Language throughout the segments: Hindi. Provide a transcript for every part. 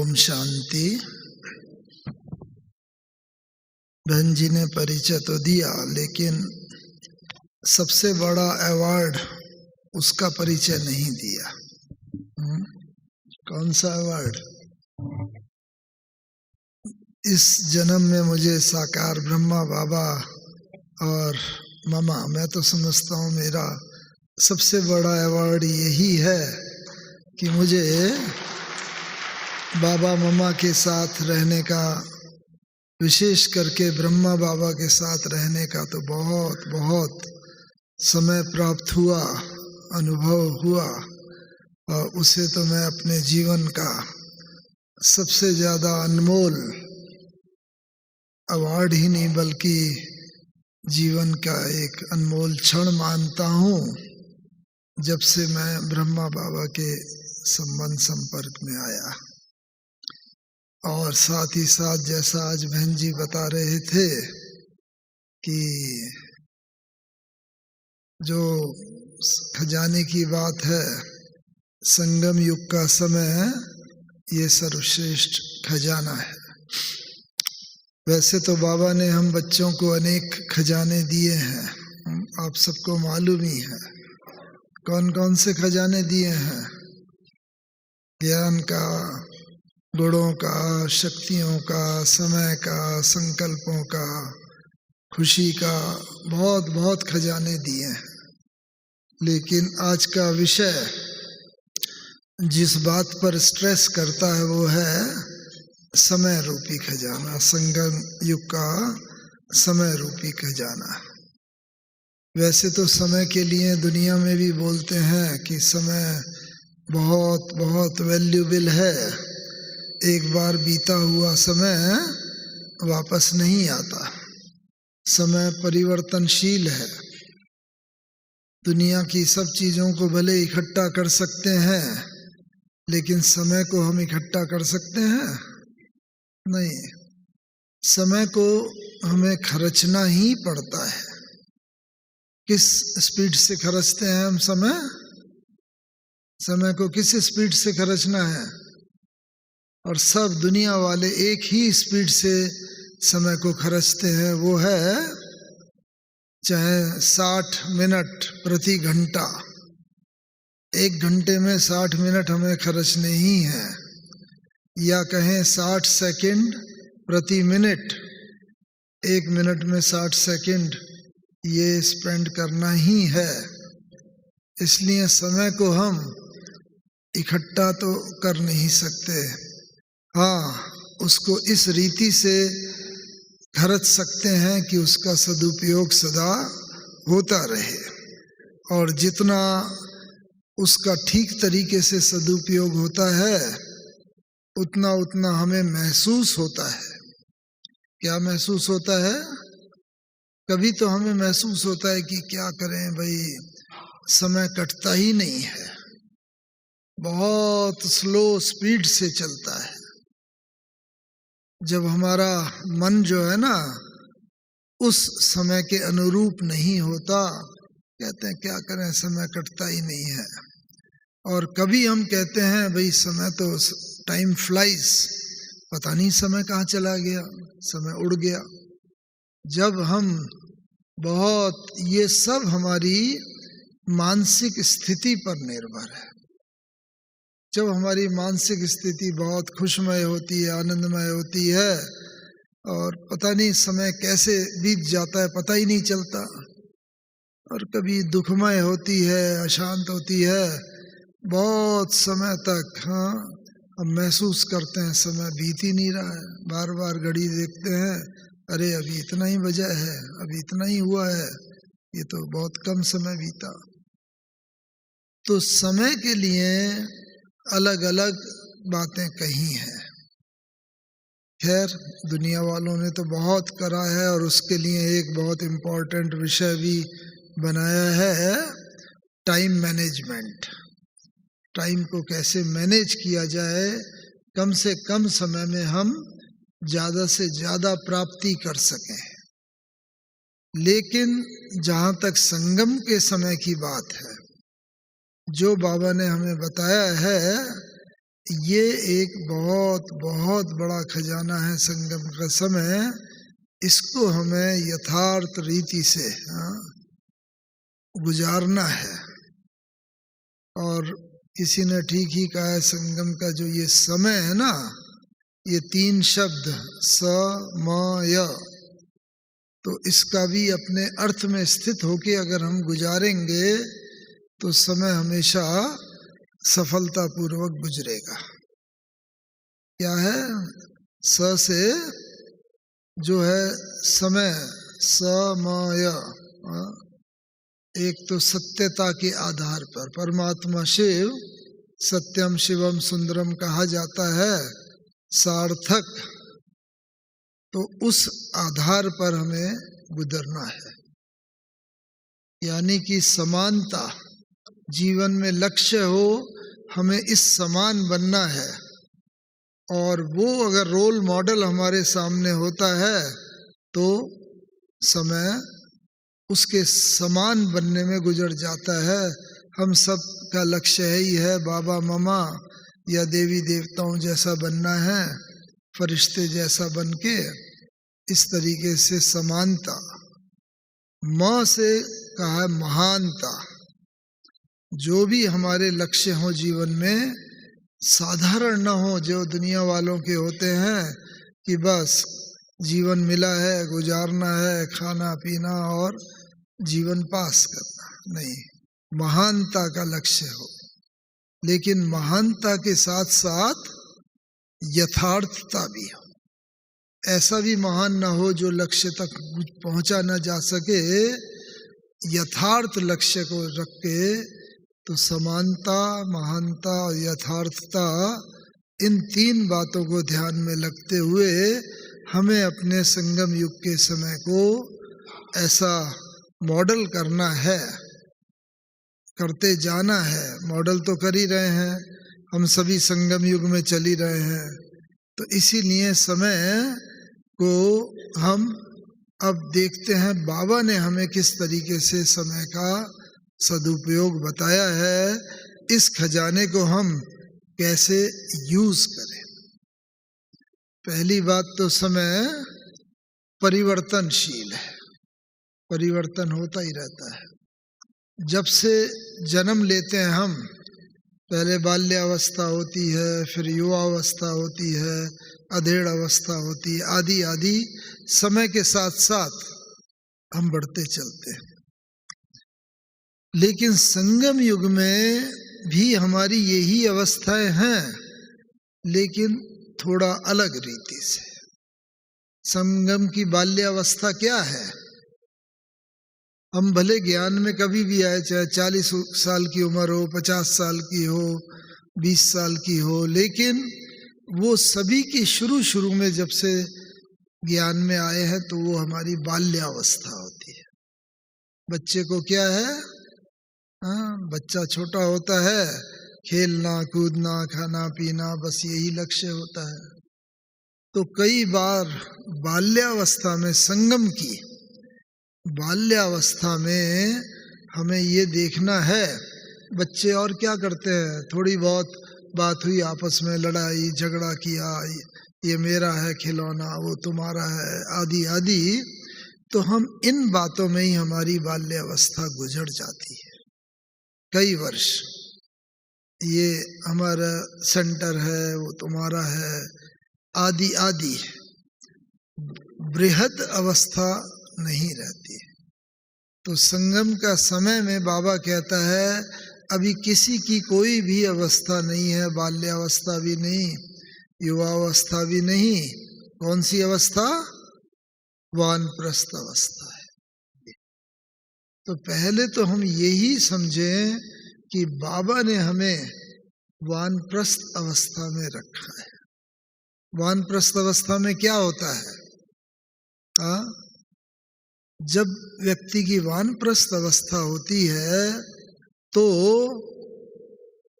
ओम शांति। बहन जी ने परिचय तो दिया, लेकिन सबसे बड़ा अवार्ड उसका परिचय नहीं दिया। कौन सा अवार्ड? इस जन्म में मुझे साकार ब्रह्मा बाबा और मामा, मैं तो समझता हूँ मेरा सबसे बड़ा अवार्ड यही है कि मुझे बाबा मामा के साथ रहने का, विशेष करके ब्रह्मा बाबा के साथ रहने का तो बहुत बहुत समय प्राप्त हुआ, अनुभव हुआ, और उसे तो मैं अपने जीवन का सबसे ज़्यादा अनमोल अवार्ड ही नहीं बल्कि जीवन का एक अनमोल क्षण मानता हूँ, जब से मैं ब्रह्मा बाबा के संबंध संपर्क में आया। और साथ ही साथ जैसा आज बहन जी बता रहे थे कि जो खजाने की बात है, संगम युग का समय ये सर्वश्रेष्ठ खजाना है। वैसे तो बाबा ने हम बच्चों को अनेक खजाने दिए हैं, आप सबको मालूम ही है। कौन कौन से खजाने दिए हैं? ज्ञान का, गुणों का, शक्तियों का, समय का, संकल्पों का, खुशी का, बहुत बहुत खजाने दिए हैं। लेकिन आज का विषय जिस बात पर स्ट्रेस करता है वो है समय रूपी खजाना, संगम युग का समय रूपी खजाना। वैसे तो समय के लिए दुनिया में भी बोलते हैं कि समय बहुत बहुत वैल्यूबल है, एक बार बीता हुआ समय वापस नहीं आता। समय परिवर्तनशील है। दुनिया की सब चीज़ों को भले इकट्ठा कर सकते हैं, लेकिन समय को हम इकट्ठा कर सकते हैं? नहीं। समय को हमें खर्चना ही पड़ता है। किस स्पीड से खर्चते हैं हम समय? समय को किस स्पीड से खर्चना है? और सब दुनिया वाले एक ही स्पीड से समय को खर्चते हैं, वो है चाहे 60 मिनट प्रति घंटा। 1 घंटे में 60 मिनट हमें खर्चने ही हैं, या कहें 60 सेकंड प्रति मिनट, 1 मिनट में 60 सेकंड ये स्पेंड करना ही है। इसलिए समय को हम इकट्ठा तो कर नहीं सकते। हाँ, उसको इस रीति से खर्च सकते हैं कि उसका सदुपयोग सदा होता रहे, और जितना उसका ठीक तरीके से सदुपयोग होता है उतना उतना हमें महसूस होता है। क्या महसूस होता है? कभी तो हमें महसूस होता है कि क्या करें भाई, समय कटता ही नहीं है, बहुत स्लो स्पीड से चलता है। जब हमारा मन जो है ना उस समय के अनुरूप नहीं होता, कहते हैं क्या करें, समय कटता ही नहीं है। और कभी हम कहते हैं भाई समय तो, टाइम फ्लाइज, पता नहीं समय कहाँ चला गया, समय उड़ गया। जब हम बहुत, ये सब हमारी मानसिक स्थिति पर निर्भर है। जब हमारी मानसिक स्थिति बहुत खुशमय होती है, आनंदमय होती है, और पता नहीं समय कैसे बीत जाता है, पता ही नहीं चलता। और कभी दुखमय होती है, अशांत होती है, बहुत समय तक हम महसूस करते हैं समय बीत ही नहीं रहा है। बार बार घड़ी देखते हैं, अरे अभी इतना ही बजा है, अभी इतना ही हुआ है, ये तो बहुत कम समय बीता। तो समय के लिए अलग अलग बातें कही हैं। खैर, दुनिया वालों ने तो बहुत करा है, और उसके लिए एक बहुत इम्पोर्टेंट विषय भी बनाया है, टाइम मैनेजमेंट। टाइम को कैसे मैनेज किया जाए, कम से कम समय में हम ज़्यादा से ज़्यादा प्राप्ति कर सकें। लेकिन जहाँ तक संगम के समय की बात है, जो बाबा ने हमें बताया है, ये एक बहुत बहुत बड़ा खजाना है संगम का समय। इसको हमें यथार्थ रीति से गुजारना है। और किसी ने ठीक ही कहा है, संगम का जो ये समय है ना, ये 3 शब्द समय, तो इसका भी अपने अर्थ में स्थित होके अगर हम गुजारेंगे तो समय हमेशा सफलतापूर्वक गुजरेगा। क्या है? स से जो है समय, समय, एक तो सत्यता के आधार पर परमात्मा शिव सत्यम शिवम सुंदरम कहा जाता है, सार्थक, तो उस आधार पर हमें गुजरना है। यानी कि समानता जीवन में लक्ष्य हो, हमें इस समान बनना है। और वो अगर रोल मॉडल हमारे सामने होता है तो समय उसके समान बनने में गुजर जाता है। हम सब का लक्ष्य ही है बाबा मामा या देवी देवताओं जैसा बनना है, फरिश्ते जैसा बन के, इस तरीके से समानता। माँ से कहा महानता। जो भी हमारे लक्ष्य हो जीवन में, साधारण न हो जो दुनिया वालों के होते हैं कि बस जीवन मिला है, गुजारना है, खाना पीना और जीवन पास करना। नहीं, महानता का लक्ष्य हो, लेकिन महानता के साथ साथ यथार्थता भी हो। ऐसा भी महान ना हो जो लक्ष्य तक पहुंचा ना जा सके। यथार्थ लक्ष्य को रख के, तो समानता, महानता और यथार्थता, इन 3 बातों को ध्यान में रखते हुए हमें अपने संगम युग के समय को ऐसा मॉडल करना है, करते जाना है। मॉडल तो कर ही रहे हैं, हम सभी संगम युग में चल ही रहे हैं। तो इसीलिए समय को हम अब देखते हैं बाबा ने हमें किस तरीके से समय का सदुपयोग बताया है, इस खजाने को हम कैसे यूज करें। पहली बात तो समय परिवर्तनशील है, परिवर्तन होता ही रहता है। जब से जन्म लेते हैं हम, पहले बाल्यावस्था होती है, फिर युवावस्था होती है, अधेड़ अवस्था होती है, आदि आदि। समय के साथ साथ हम बढ़ते चलते हैं। लेकिन संगम युग में भी हमारी यही अवस्थाएं हैं, लेकिन थोड़ा अलग रीति से। संगम की बाल्यावस्था क्या है? हम भले ज्ञान में कभी भी आए, चाहे 40 साल की उम्र हो, 50 साल की हो, 20 साल की हो, लेकिन वो सभी की शुरू में जब से ज्ञान में आए हैं तो वो हमारी बाल्यावस्था होती है। बच्चे को क्या है? बच्चा छोटा होता है, खेलना कूदना खाना पीना, बस यही लक्ष्य होता है। तो कई बार बाल्यावस्था में, संगम की बाल्यावस्था में हमें ये देखना है, बच्चे और क्या करते हैं, थोड़ी बहुत बात हुई, आपस में लड़ाई झगड़ा किया, ये मेरा है खिलौना, वो तुम्हारा है, आदि आदि। तो हम इन बातों में ही हमारी बाल्यावस्था गुजर जाती है कई वर्ष। ये हमारा सेंटर है, वो तुम्हारा है, आदि आदि। बृहद अवस्था नहीं रहती। तो संगम का समय में बाबा कहता है अभी किसी की कोई भी अवस्था नहीं है, बाल्यावस्था भी नहीं, युवावस्था भी नहीं। कौन सी अवस्था? वानप्रस्थ अवस्था है। तो पहले तो हम यही समझें कि बाबा ने हमें वानप्रस्थ अवस्था में रखा है। वानप्रस्थ अवस्था में क्या होता है? जब व्यक्ति की वानप्रस्थ अवस्था होती है तो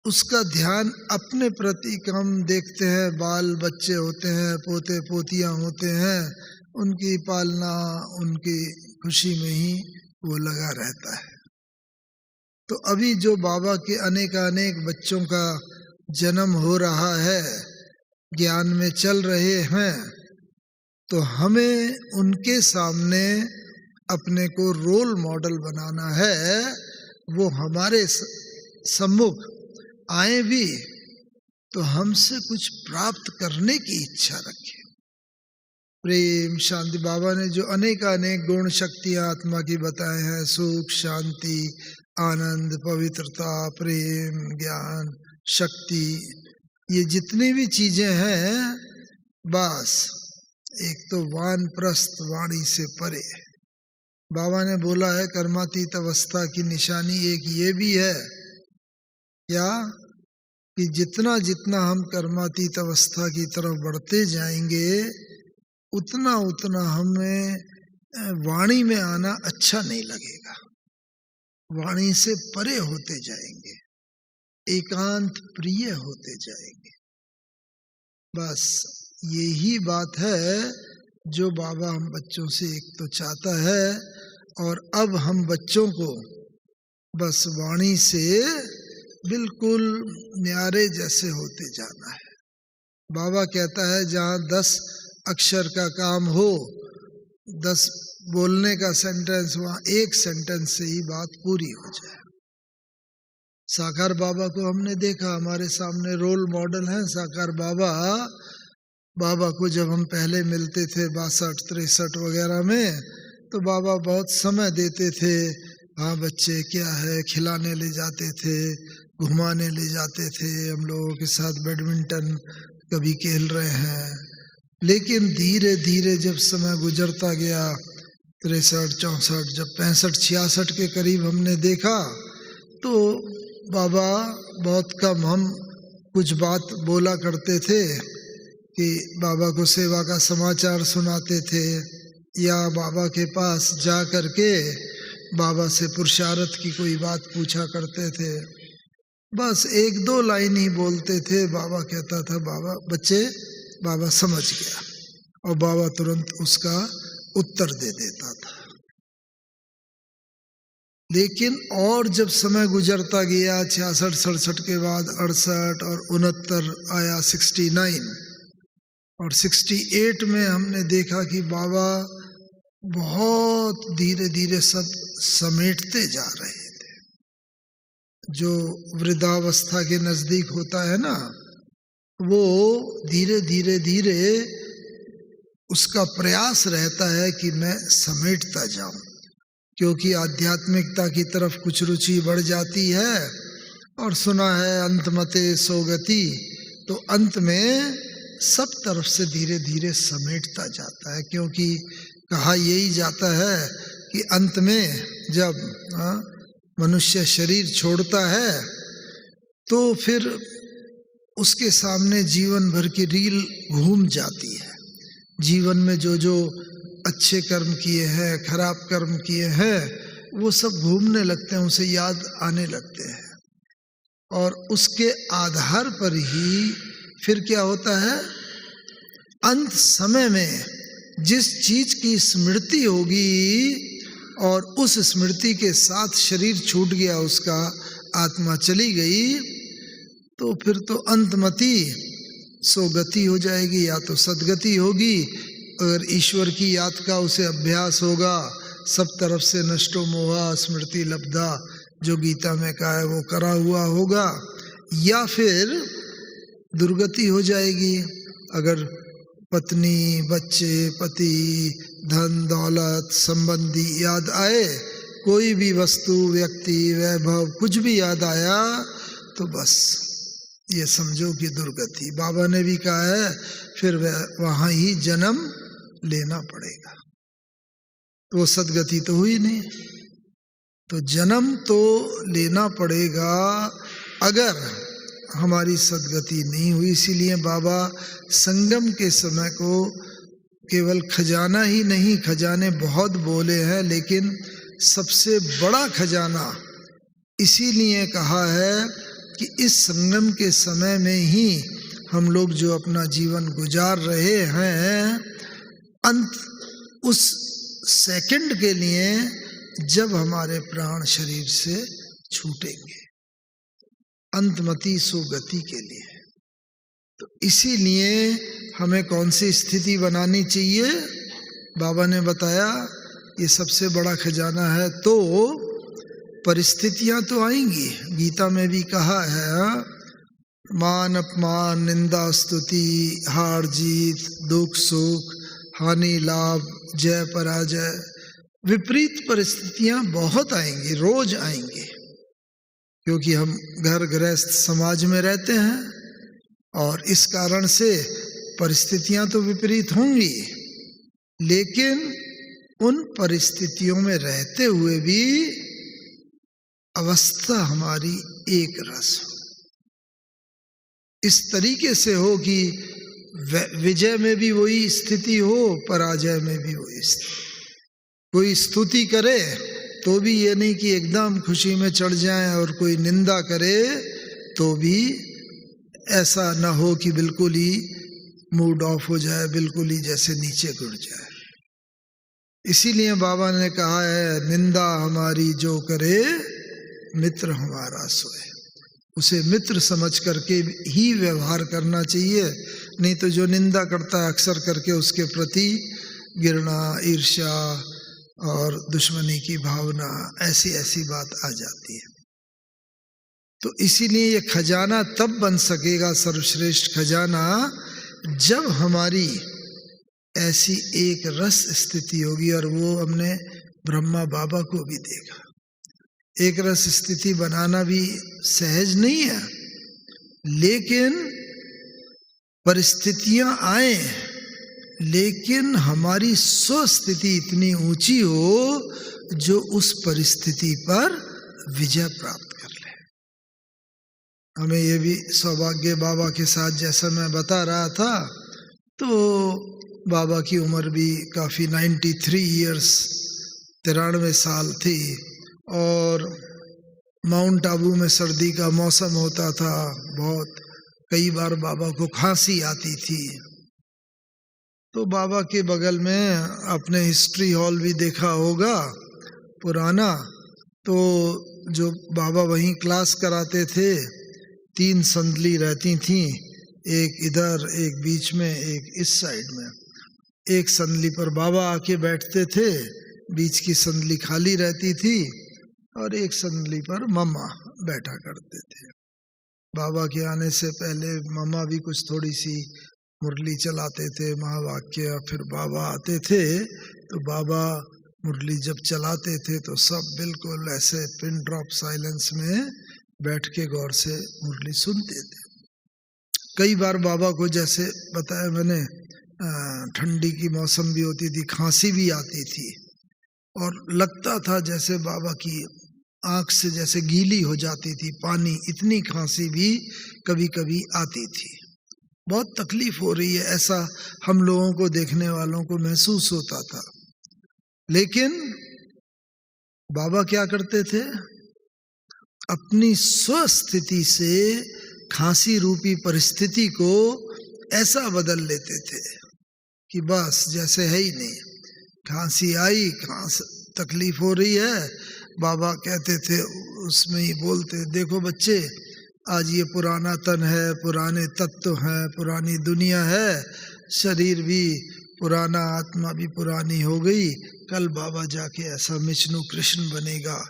उसका ध्यान अपने प्रति कम देखते हैं। बाल बच्चे होते हैं, पोते पोतियां होते हैं, उनकी पालना, उनकी खुशी में ही वो लगा रहता है। तो अभी जो बाबा के अनेक बच्चों का जन्म हो रहा है, ज्ञान में चल रहे हैं, तो हमें उनके सामने अपने को रोल मॉडल बनाना है। वो हमारे सम्मुख आए भी तो हमसे कुछ प्राप्त करने की इच्छा रखें। प्रेम शांति, बाबा ने जो अनेक गुण शक्तियां आत्मा की बताए हैं, सुख, शांति, आनंद, पवित्रता, प्रेम, ज्ञान, शक्ति, ये जितनी भी चीजें हैं, बस एक तो वानप्रस्थ, वाणी से परे। बाबा ने बोला है कर्मातीत अवस्था की निशानी एक ये भी है क्या, कि जितना जितना हम कर्मातीत अवस्था की तरफ बढ़ते जाएंगे, उतना उतना हमें वाणी में आना अच्छा नहीं लगेगा। वाणी से परे होते जाएंगे, एकांत प्रिय होते जाएंगे। बस यही बात है जो बाबा हम बच्चों से एक तो चाहता है, और अब हम बच्चों को बस वाणी से बिल्कुल न्यारे जैसे होते जाना है। बाबा कहता है जहाँ 10 अक्षर का काम हो, 10 बोलने का सेंटेंस, वहाँ एक सेंटेंस से ही बात पूरी हो जाए। साकार बाबा को हमने देखा, हमारे सामने रोल मॉडल हैं साकार बाबा। बाबा को जब हम पहले मिलते थे 62, 63 वगैरह में, तो बाबा बहुत समय देते थे। हाँ बच्चे क्या है, खिलाने ले जाते थे, घुमाने ले जाते थे, हम लोगों के साथ बैडमिंटन कभी खेल रहे हैं। लेकिन धीरे धीरे जब समय गुजरता गया, 63, 64, जब 65, 66 के करीब हमने देखा, तो बाबा बहुत कम हम कुछ बात बोला करते थे कि बाबा को सेवा का समाचार सुनाते थे, या बाबा के पास जा करके बाबा से पुरुषार्थ की कोई बात पूछा करते थे। बस 1-2 लाइन ही बोलते थे, बाबा कहता था बाबा बच्चे, बाबा समझ गया, और बाबा तुरंत उसका उत्तर दे देता था। लेकिन और जब समय गुजरता गया, 66, 67 के बाद 68 और 69 आया, 69 और 68 में हमने देखा कि बाबा बहुत धीरे धीरे सब समेटते जा रहे थे। जो वृद्धावस्था के नजदीक होता है ना, वो धीरे धीरे धीरे उसका प्रयास रहता है कि मैं समेटता जाऊं, क्योंकि आध्यात्मिकता की तरफ कुछ रुचि बढ़ जाती है। और सुना है अंतमते सोगति, तो अंत में सब तरफ से धीरे धीरे समेटता जाता है। क्योंकि कहा यही जाता है कि अंत में जब मनुष्य शरीर छोड़ता है, तो फिर उसके सामने जीवन भर की रील घूम जाती है। जीवन में जो जो अच्छे कर्म किए हैं, खराब कर्म किए हैं, वो सब घूमने लगते हैं, उसे याद आने लगते हैं। और उसके आधार पर ही फिर क्या होता है, अंत समय में जिस चीज की स्मृति होगी और उस स्मृति के साथ शरीर छूट गया, उसका आत्मा चली गई, तो फिर तो अंतमति सोगति हो जाएगी, या तो सदगति होगी। अगर ईश्वर की याद का उसे अभ्यास होगा, सब तरफ से नष्टो मोहा स्मृति लब्धा, जो गीता में कहा है वो करा हुआ होगा, या फिर दुर्गति हो जाएगी। अगर पत्नी, बच्चे, पति, धन दौलत, संबंधी याद आए, कोई भी वस्तु, व्यक्ति, वैभव, कुछ भी याद आया, तो बस ये समझो कि दुर्गति। बाबा ने भी कहा है फिर वहां ही जन्म लेना पड़ेगा। तो वो सदगति तो हुई नहीं, तो जन्म तो लेना पड़ेगा अगर हमारी सदगति नहीं हुई। इसीलिए बाबा संगम के समय को केवल खजाना ही नहीं, खजाने बहुत बोले हैं, लेकिन सबसे बड़ा खजाना इसीलिए कहा है कि इस संगम के समय में ही हम लोग जो अपना जीवन गुजार रहे हैं, अंत उस सेकंड के लिए जब हमारे प्राण शरीर से छूटेंगे, अंतमति सुगति के लिए। तो इसीलिए हमें कौन सी स्थिति बनानी चाहिए? बाबा ने बताया ये सबसे बड़ा खजाना है। तो परिस्थितियां तो आएंगी, गीता में भी कहा है, मान अपमान, निंदा स्तुति, हार जीत, दुख सुख, हानि लाभ, जय पराजय, विपरीत परिस्थितियां बहुत आएंगी, रोज आएंगी, क्योंकि हम घर गृहस्थ समाज में रहते हैं और इस कारण से परिस्थितियां तो विपरीत होंगी। लेकिन उन परिस्थितियों में रहते हुए भी अवस्था हमारी एक रस हो, इस तरीके से हो कि विजय में भी वही स्थिति हो, पराजय में भी वही स्थिति। कोई स्तुति करे तो भी ये नहीं कि एकदम खुशी में चढ़ जाए, और कोई निंदा करे तो भी ऐसा ना हो कि बिल्कुल ही मूड ऑफ हो जाए, बिल्कुल ही जैसे नीचे गिर जाए। इसीलिए बाबा ने कहा है, निंदा हमारी जो करे मित्र हमारा सोए। उसे मित्र समझ करके ही व्यवहार करना चाहिए, नहीं तो जो निंदा करता है अक्सर करके उसके प्रति घृणा, ईर्ष्या और दुश्मनी की भावना, ऐसी ऐसी बात आ जाती है। तो इसीलिए ये खजाना तब बन सकेगा सर्वश्रेष्ठ खजाना जब हमारी ऐसी एक रस स्थिति होगी। और वो हमने ब्रह्मा बाबा को भी देखा। एक रस स्थिति बनाना भी सहज नहीं है, लेकिन परिस्थितियां आए, लेकिन हमारी स्वस्थिति इतनी ऊंची हो जो उस परिस्थिति पर विजय प्राप्त कर ले। हमें ये भी सौभाग्य बाबा के साथ, जैसा मैं बता रहा था, तो बाबा की उम्र भी काफ़ी 93 ईयर्स 93 साल थी, और माउंट आबू में सर्दी का मौसम होता था बहुत। कई बार बाबा को खांसी आती थी। तो बाबा के बगल में आपने हिस्ट्री हॉल भी देखा होगा पुराना, तो जो बाबा वहीं क्लास कराते थे, 3 संदली रहती थीं, एक इधर, एक बीच में, एक इस साइड में। एक संदली पर बाबा आके बैठते थे, बीच की संदली खाली रहती थी, और एक संदली पर मम्मा बैठा करते थे। बाबा के आने से पहले मम्मा भी कुछ थोड़ी सी मुरली चलाते थे, महावाक्य। फिर बाबा आते थे तो बाबा मुरली जब चलाते थे तो सब बिल्कुल ऐसे पिन ड्रॉप साइलेंस में बैठ के गौर से मुरली सुनते थे। कई बार बाबा को, जैसे बताया मैंने, ठंडी की मौसम भी होती थी, खांसी भी आती थी, और लगता था जैसे बाबा की आंख से जैसे गीली हो जाती थी पानी, इतनी खांसी भी कभी कभी आती थी। बहुत तकलीफ हो रही है, ऐसा हम लोगों को, देखने वालों को महसूस होता था। लेकिन बाबा क्या करते थे? अपनी स्वस्थिति से खांसी रूपी परिस्थिति को ऐसा बदल लेते थे कि बस जैसे है ही नहीं। खांसी आई, तकलीफ हो रही है, बाबा कहते थे, उसमें ही बोलते, देखो बच्चे, आज ये पुराना तन है, पुराने तत्व हैं, पुरानी दुनिया है, शरीर भी पुराना, आत्मा भी पुरानी हो गई। कल बाबा जाके ऐसा विष्णु कृष्ण बनेगा।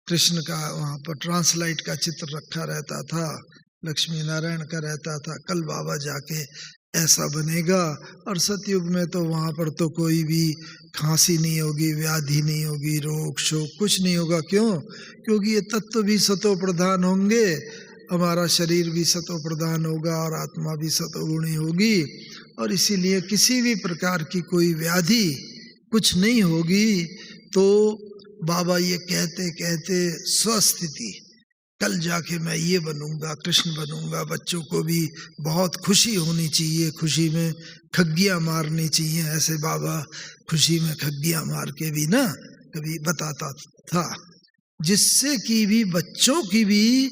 कृष्ण का वहाँ पर ट्रांसलाइट का चित्र रखा रहता था, लक्ष्मी नारायण का रहता था। कल बाबा जाके ऐसा बनेगा। और सतयुग में तो वहाँ पर तो कोई भी खांसी नहीं होगी, व्याधि नहीं होगी, रोग शोक कुछ नहीं होगा। क्यों? क्योंकि ये तत्व भी सतो प्रधान होंगे, हमारा शरीर भी सतो प्रधान होगा और आत्मा भी सतोगुणी होगी, और इसीलिए किसी भी प्रकार की कोई व्याधि कुछ नहीं होगी। तो बाबा ये कहते कहते स्वस्थिति, कल जाके मैं ये बनूंगा, कृष्ण बनूंगा। बच्चों को भी बहुत खुशी होनी चाहिए, खुशी में खग्गियाँ मारनी चाहिए। ऐसे बाबा खुशी में खग्गियाँ मार के भी ना कभी बताता था, जिससे कि भी बच्चों की भी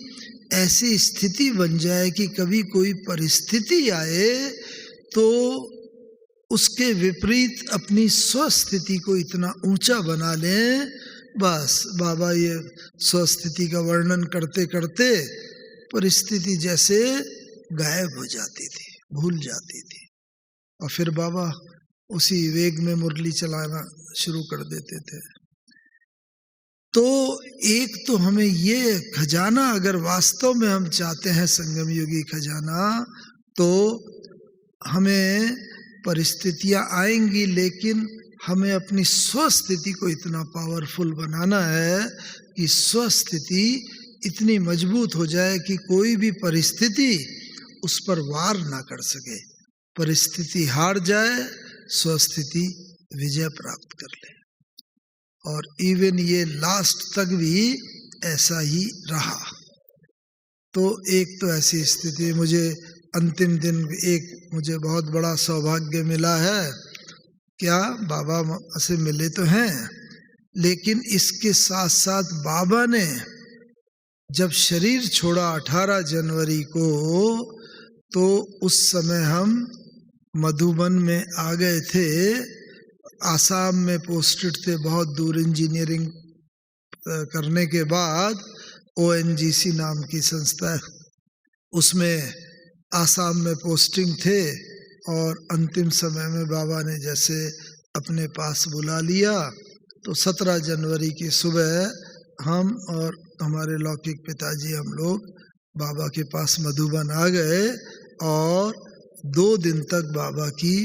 ऐसी स्थिति बन जाए कि कभी कोई परिस्थिति आए तो उसके विपरीत अपनी स्वस्थिति को इतना ऊंचा बना लें। बस बाबा ये स्वस्थिति का वर्णन करते करते परिस्थिति जैसे गायब हो जाती थी, भूल जाती थी, और फिर बाबा उसी वेग में मुरली चलाना शुरू कर देते थे। तो एक तो हमें ये खजाना, अगर वास्तव में हम चाहते हैं संगम योगी खजाना, तो हमें परिस्थितियां आएंगी, लेकिन हमें अपनी स्वस्थिति को इतना पावरफुल बनाना है कि स्वस्थिति इतनी मजबूत हो जाए कि कोई भी परिस्थिति उस पर वार ना कर सके। परिस्थिति हार जाए, स्वस्थिति विजय प्राप्त कर ले। और इवन ये लास्ट तक भी ऐसा ही रहा। तो एक तो ऐसी स्थिति, मुझे अंतिम दिन एक मुझे बहुत बड़ा सौभाग्य मिला है। क्या बाबा से मिले तो हैं, लेकिन इसके साथ साथ बाबा ने जब शरीर छोड़ा 18 जनवरी को, तो उस समय हम मधुबन में आ गए थे। आसाम में पोस्टेड थे, बहुत दूर इंजीनियरिंग करने के बाद ONGC नाम की संस्था है, उसमें आसाम में पोस्टिंग थे। और अंतिम समय में बाबा ने जैसे अपने पास बुला लिया, तो 17 जनवरी की सुबह हम और हमारे लौकिक पिताजी, हम लोग बाबा के पास मधुबन आ गए। और 2 दिन तक बाबा की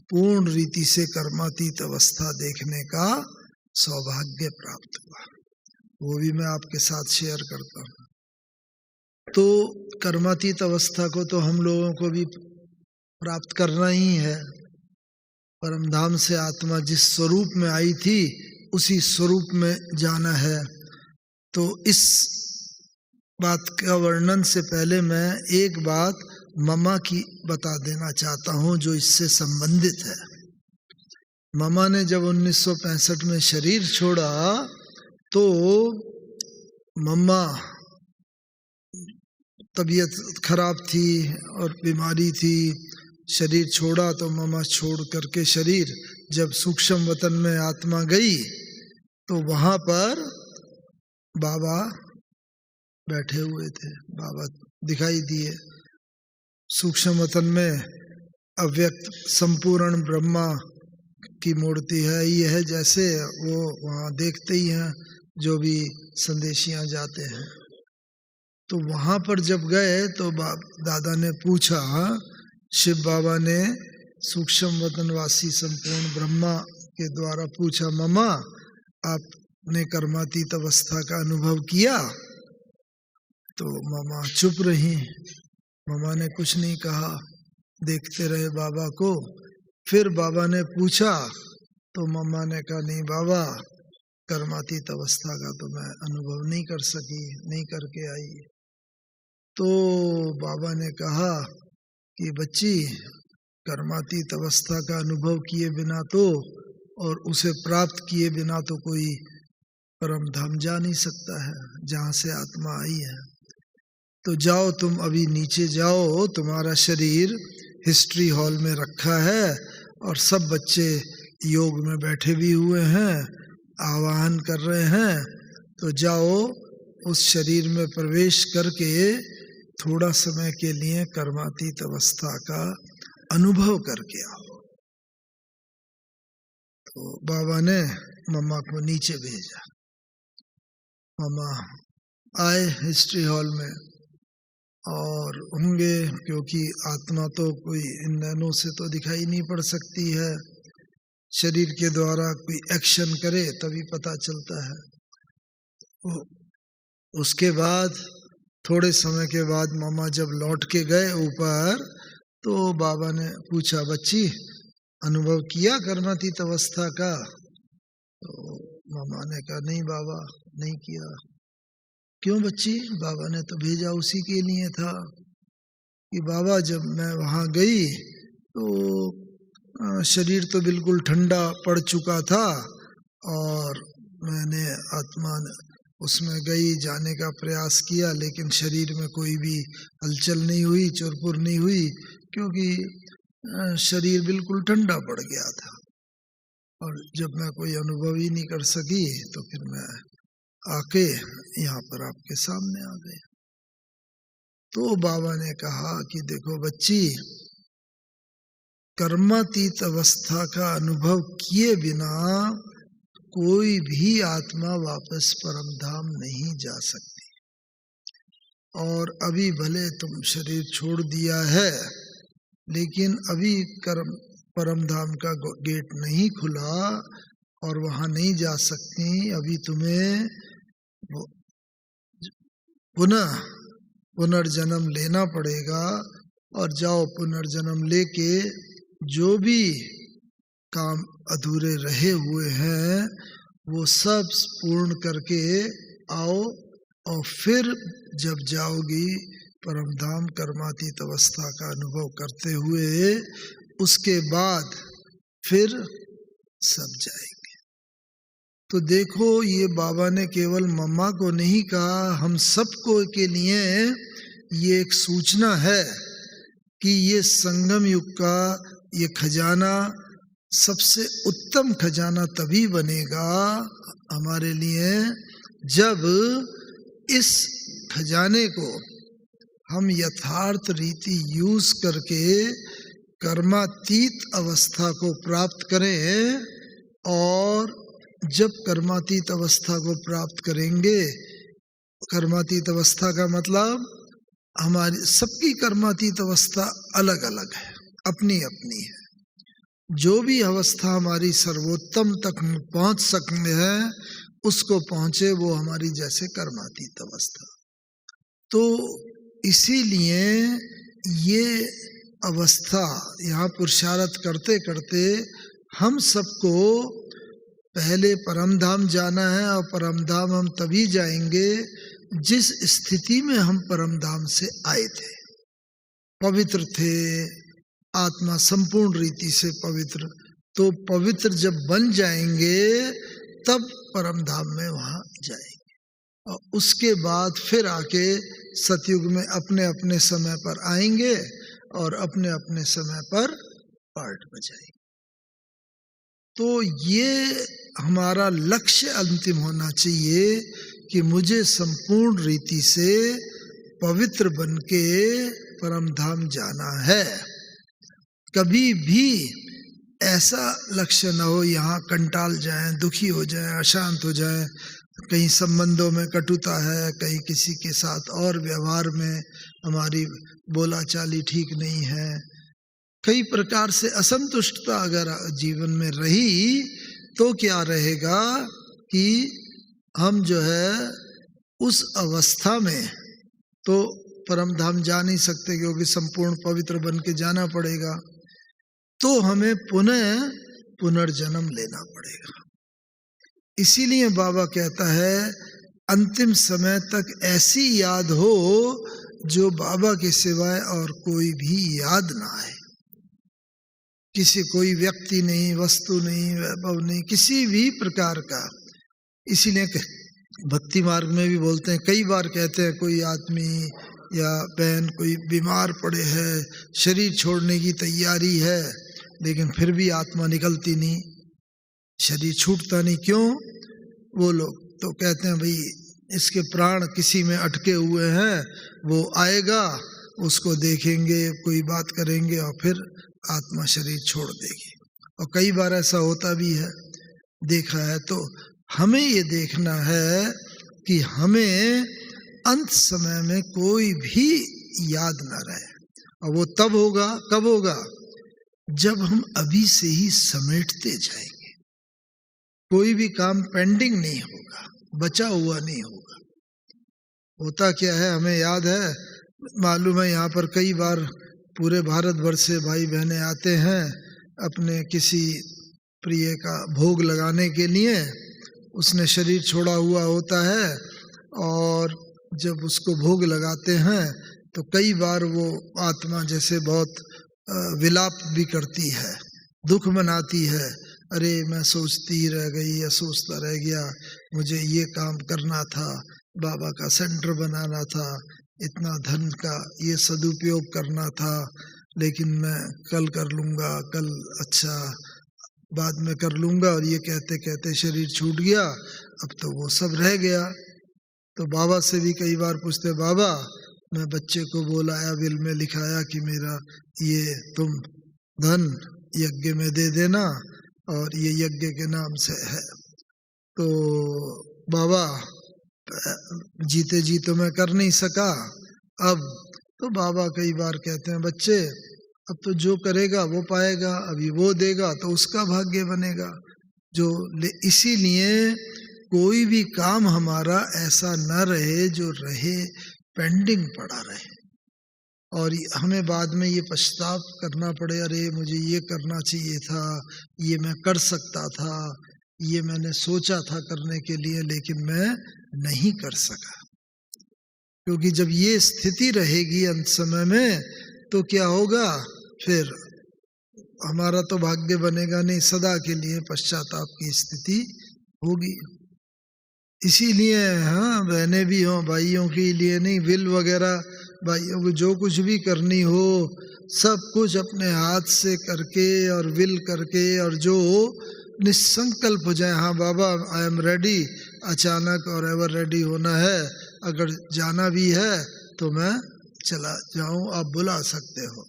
पूर्ण रीति से कर्मातीत अवस्था देखने का सौभाग्य प्राप्त हुआ। वो भी मैं आपके साथ शेयर करता हूँ। तो कर्मातीत अवस्था को तो हम लोगों को भी प्राप्त करना ही है। परमधाम से आत्मा जिस स्वरूप में आई थी, उसी स्वरूप में जाना है। तो इस बात का वर्णन से पहले मैं एक बात ममा की बता देना चाहता हूँ, जो इससे संबंधित है। ममा ने जब 1965 में शरीर छोड़ा, तो मम्मा तबीयत खराब थी और बीमारी थी। शरीर छोड़ा तो मम्मा छोड़ करके शरीर जब सूक्ष्म वतन में आत्मा गई, तो वहाँ पर बाबा बैठे हुए थे। बाबा दिखाई दिए। सूक्ष्म वतन में अव्यक्त संपूर्ण ब्रह्मा की मूर्ति है। ये है जैसे वो वहाँ देखते ही हैं, जो भी संदेशियाँ जाते हैं। तो वहाँ पर जब गए तो दादा ने पूछा, शिव बाबा ने सूक्ष्म वतनवासी संपूर्ण ब्रह्मा के द्वारा पूछा, मम्मा आपने कर्मातीत अवस्था का अनुभव किया? तो मम्मा चुप रही। मम्मा ने कुछ नहीं कहा, देखते रहे बाबा को। फिर बाबा ने पूछा, तो मम्मा ने कहा, नहीं बाबा, कर्मातीत अवस्था का तो मैं अनुभव नहीं कर सकी, नहीं करके आई। तो बाबा ने कहा कि बच्ची, कर्मातीत अवस्था का अनुभव किए बिना तो, और उसे प्राप्त किए बिना तो कोई परम धाम जा नहीं सकता है, जहाँ से आत्मा आई है। तो जाओ, तुम अभी नीचे जाओ, तुम्हारा शरीर हिस्ट्री हॉल में रखा है और सब बच्चे योग में बैठे भी हुए हैं, आवाहन कर रहे हैं। तो जाओ, उस शरीर में प्रवेश करके थोड़ा समय के लिए कर्मातीत अवस्था का अनुभव करके आओ। तो बाबा ने मम्मा को नीचे भेजा। मम्मा आए हिस्ट्री हॉल में, और होंगे, क्योंकि आत्मा तो कोई इन नैनों से तो दिखाई नहीं पड़ सकती है, शरीर के द्वारा कोई एक्शन करे तभी पता चलता है। तो उसके बाद थोड़े समय के बाद मामा जब लौट के गए ऊपर, तो बाबा ने पूछा, बच्ची अनुभव किया कर्मातीत अवस्था का? तो मामा ने कहा, नहीं बाबा, नहीं किया। क्यों बच्ची? बाबा ने तो भेजा उसी के लिए था कि बाबा जब मैं वहाँ गई तो शरीर तो बिल्कुल ठंडा पड़ चुका था, और मैंने आत्मा उसमें गई, जाने का प्रयास किया, लेकिन शरीर में कोई भी हलचल नहीं हुई, चुरपुर नहीं हुई, क्योंकि शरीर बिल्कुल ठंडा पड़ गया था। और जब मैं कोई अनुभव ही नहीं कर सकी, तो फिर मैं आके यहाँ पर आपके सामने आ गए। तो बाबा ने कहा कि देखो बच्ची, कर्मातीत अवस्था का अनुभव किए बिना कोई भी आत्मा वापस परम धाम नहीं जा सकती। और अभी भले तुम शरीर छोड़ दिया है, लेकिन अभी परम धाम का गेट नहीं खुला और वहां नहीं जा सकती। अभी तुम्हें पुनर्जन्म लेना पड़ेगा। और जाओ, पुनर्जन्म लेके जो भी काम अधूरे रहे हुए हैं वो सब पूर्ण करके आओ। और फिर जब जाओगी परमधाम कर्मातीत अवस्था का अनुभव करते हुए, उसके बाद फिर सब जाएंगे। तो देखो, ये बाबा ने केवल मम्मा को नहीं कहा, हम सबको के लिए ये एक सूचना है कि ये संगम युग का ये खजाना सबसे उत्तम खजाना तभी बनेगा हमारे लिए जब इस खजाने को हम यथार्थ रीति यूज करके कर्मातीत अवस्था को प्राप्त करें। और जब कर्मातीत अवस्था को प्राप्त करेंगे, कर्मातीत अवस्था का मतलब हमारी सबकी कर्मातीत अवस्था अलग अलग है, अपनी अपनी है। जो भी अवस्था हमारी सर्वोत्तम तक पहुंच सकते हैं उसको पहुंचे, वो हमारी जैसे कर्मातीत अवस्था। तो इसीलिए ये अवस्था यहाँ पुरुषार्थ करते करते हम सबको पहले परमधाम जाना है। और परमधाम हम तभी जाएंगे जिस स्थिति में हम परमधाम से आए थे, पवित्र थे, आत्मा संपूर्ण रीति से पवित्र। तो पवित्र जब बन जाएंगे तब परमधाम में वहां जाएंगे। और उसके बाद फिर आके सतयुग में अपने अपने समय पर आएंगे और अपने अपने समय पर पाठ बजाएंगे। तो ये हमारा लक्ष्य अंतिम होना चाहिए कि मुझे संपूर्ण रीति से पवित्र बन के परमधाम जाना है। कभी भी ऐसा लक्ष्य न हो यहाँ कंटाल जाएं, दुखी हो जाएं, अशांत हो जाएं, कहीं संबंधों में कटुता है, कहीं किसी के साथ और व्यवहार में हमारी बोलाचाली ठीक नहीं है, कई प्रकार से असंतुष्टता अगर जीवन में रही तो क्या रहेगा कि हम जो है उस अवस्था में तो परमधाम जा नहीं सकते, क्योंकि संपूर्ण पवित्र बन के जाना पड़ेगा। तो हमें पुनः पुनर्जन्म लेना पड़ेगा। इसीलिए बाबा कहता है अंतिम समय तक ऐसी याद हो जो बाबा के सिवाय और कोई भी याद ना आए। किसी कोई व्यक्ति नहीं, वस्तु नहीं, वैभव नहीं, किसी भी प्रकार का। इसीलिए भक्ति मार्ग में भी बोलते हैं, कई बार कहते हैं कोई आदमी या बहन कोई बीमार पड़े है, शरीर छोड़ने की तैयारी है, लेकिन फिर भी आत्मा निकलती नहीं, शरीर छूटता नहीं। क्यों? वो लोग तो कहते हैं भाई इसके प्राण किसी में अटके हुए हैं, वो आएगा, उसको देखेंगे, कोई बात करेंगे और फिर आत्मा शरीर छोड़ देगी। और कई बार ऐसा होता भी है, देखा है। तो हमें ये देखना है कि हमें अंत समय में कोई भी याद ना रहे। और वो तब होगा, कब होगा? जब हम अभी से ही समेटते जाएंगे। कोई भी काम पेंडिंग नहीं होगा, बचा हुआ नहीं होगा। होता क्या है, हमें याद है, मालूम है, यहाँ पर कई बार पूरे भारतवर्ष से भाई बहनें आते हैं अपने किसी प्रिय का भोग लगाने के लिए। उसने शरीर छोड़ा हुआ होता है और जब उसको भोग लगाते हैं तो कई बार वो आत्मा जैसे बहुत विलाप भी करती है, दुख मनाती है। अरे मैं सोचती रह गई या सोचता रह गया, मुझे ये काम करना था, बाबा का सेंटर बनाना था, इतना धन का ये सदुपयोग करना था, लेकिन मैं कल कर लूँगा, कल अच्छा बाद में कर लूँगा, और ये कहते कहते शरीर छूट गया। अब तो वो सब रह गया। तो बाबा से भी कई बार पूछते, बाबा मैं बच्चे को बुलाया, विल में लिखाया कि मेरा ये तुम धन यज्ञ में दे देना और ये यज्ञ के नाम से है। तो बाबा जीते जी तो मैं कर नहीं सका, अब तो बाबा कई बार कहते हैं बच्चे अब तो जो करेगा वो पाएगा, अभी वो देगा तो उसका भाग्य बनेगा। इसीलिए कोई भी काम हमारा ऐसा न रहे जो रहे पेंडिंग पड़ा रहे और हमें बाद में ये पछताव करना पड़े, अरे मुझे ये करना चाहिए था, ये मैं कर सकता था, ये मैंने सोचा था करने के लिए लेकिन मैं नहीं कर सका। क्योंकि जब ये स्थिति रहेगी अंत समय में तो क्या होगा, फिर हमारा तो भाग्य बनेगा नहीं, सदा के लिए पश्चाताप की स्थिति होगी। इसीलिए हाँ, बहनें भी हों, भाइयों के लिए नहीं, विल वगैरह भाइयों को जो कुछ भी करनी हो सब कुछ अपने हाथ से करके और विल करके और जो निसंकल्प हो जाए, हाँ बाबा आई एम रेडी, अचानक और एवर रेडी होना है, अगर जाना भी है तो मैं चला जाऊं, आप बुला सकते हो।